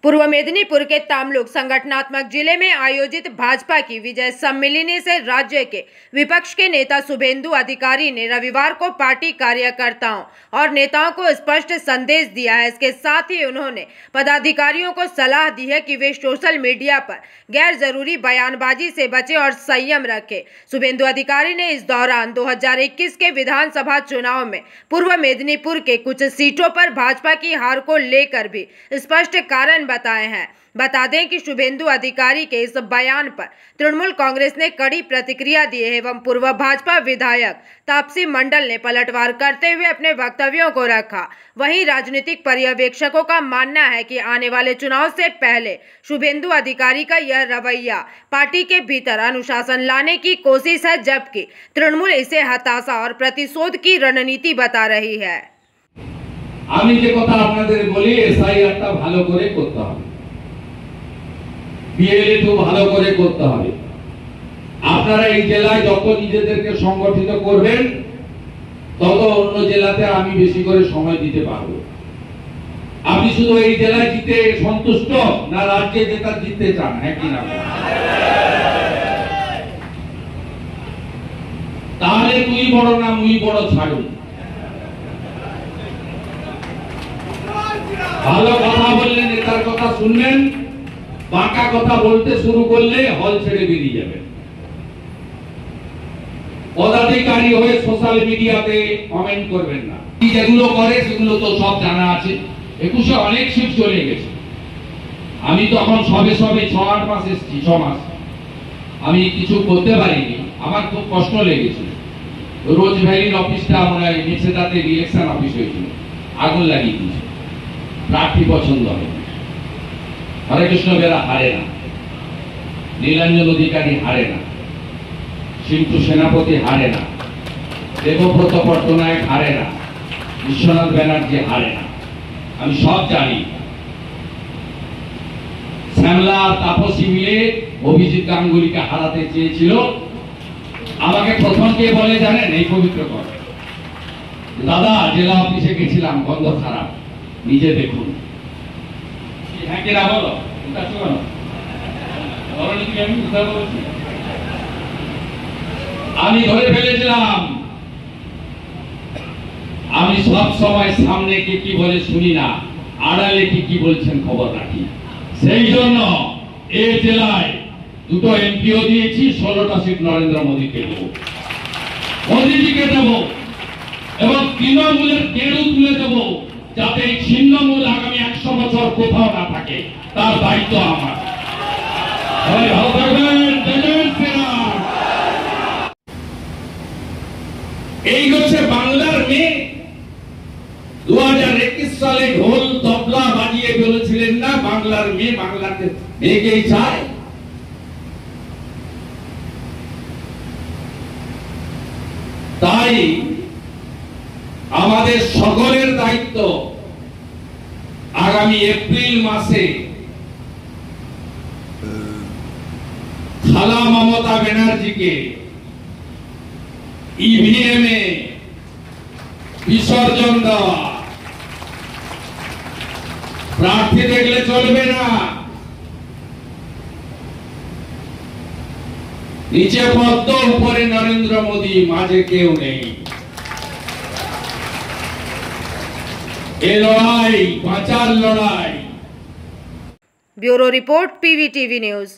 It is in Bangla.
पूर्व मेदिनीपुर के तामलुक संगठनात्मक जिले में आयोजित भाजपा की विजय सम्मेलनी से राज्य के विपक्ष के नेता शुभेंदु अधिकारी ने रविवार को पार्टी कार्यकर्ताओं और नेताओं को स्पष्ट संदेश दिया है। इसके साथ ही उन्होंने पदाधिकारियों को सलाह दी है कि वे सोशल मीडिया पर गैर जरूरी बयानबाजी से बचें और संयम रखें। शुभेंदु अधिकारी ने इस दौरान 2021 के विधानसभा चुनाव में पूर्व मेदिनीपुर के कुछ सीटों पर भाजपा की हार को लेकर भी स्पष्ट कारण बताए हैं। बता दें कि शुभेंदु अधिकारी के इस बयान पर तृणमूल कांग्रेस ने कड़ी प्रतिक्रिया दी है एवं पूर्व भाजपा विधायक तापसी मंडल ने पलटवार करते हुए अपने वक्तव्यों को रखा। वहीं राजनीतिक पर्यवेक्षकों का मानना है कि आने वाले चुनाव से पहले शुभेंदु अधिकारी का यह रवैया पार्टी के भीतर अनुशासन लाने की कोशिश है, जबकि तृणमूल इसे हताशा और प्रतिशोध की रणनीति बता रही है। আমি যে কথা আপনাদের বলি এসআইআরটা ভালো করে করতে হবে, বিএলএ ভালো করে করতে হবে। আপনারা এই জেলায় যত নিজেদেরকে সংগঠিত করবেন তত অন্য জেলাতে আমি বেশি করে সময় দিতে পারবো। আপনি শুধু এই জেলায় জিতে সন্তুষ্ট না রাজ্যে জেতা জিততে চান? হ্যাঁ কি না? তাহলে তুই বড় না মুই বড় ছাড়ুন। ভালো কথা বললে নেতার কথা শুনবেন, বাঁকা কথা বলতে শুরু করলে হল ছেড়ে বেরিয়ে যাবেন। পদাধিকারী হয়ে সোশ্যাল মিডিয়াতে কমেন্ট করবেন না। যেগুলো করে সেগুলো তো সব জানা আছে। 21-এ অনেক সিট চলে গেছে। আমি তখন সবে 6-8 মাস এসেছি, 6 মাস আমি কিছু করতে পারিনি। আমার খুব কষ্ট লেগেছে। রোজ ভ্যালির অফিসটা আমরা মেছেদাতে ইলেকশন অফিস হয়েছিল, আগুন লাগিয়ে দিয়েছে। প্রার্থী পছন্দ হয়, হরে কৃষ্ণ বেরা হারে না, নীলাঞ্জন অধিকারী হারে না, সিন্টু সেনাপতি হারে না, দেবব্রত পট্টনায়ক হারে না, বিশ্বনাথ ব্যানার্জি হারে না। আমি সব জানি। শ্যামলা তাপসী মিলে অভিজিৎ গাঙ্গুলিকে হারাতে চেয়েছিল। আমাকে প্রথম কে বলে জানেন? এই পবিত্র কর দাদা, জেলা অফিসে গেছিলাম, গন্ধ খারাপ, নিজে দেখুন। হ্যাঁ কিনা বলো? আমি ধরে ফেলেছিলাম। আমি সব সময় সামনে কে কি বলে শুনি না, আড়ালে কি বলছেন খবর রাখি। সেই জন্য এই জেলায় 2টো এমপিও দিয়েছি, 16টা সিট নরেন্দ্র মোদীকে দেবো, মোদীজিকে দেবো এবং তৃণমূলের কেড়ু তুলে দেবো, যাতে এই ছিন্নমূল আগামী 100 বছর কোথাও না থাকে। তার দায়িত্ব আমার। এই হচ্ছে বাংলার মেয়ে। 2021 সালে ঢোল তবলা বাজিয়ে বলেছিলেন না, বাংলার মেয়ে বাংলাতে মেয়েকেই চায়। তাই আমাদের সকলের দায়িত্ব আগামী এপ্রিল মাসে খালা মমতা ব্যানার্জিকে ইভিএম এ বিসর্জন দেওয়া। প্রার্থী দেখলে চলবে না, নিচে পদ্ম, উপরে নরেন্দ্র মোদী, মাঝে কেউ নেই। এ লড়াই বাঁচার লড়াই। Bureau report, PVTV news.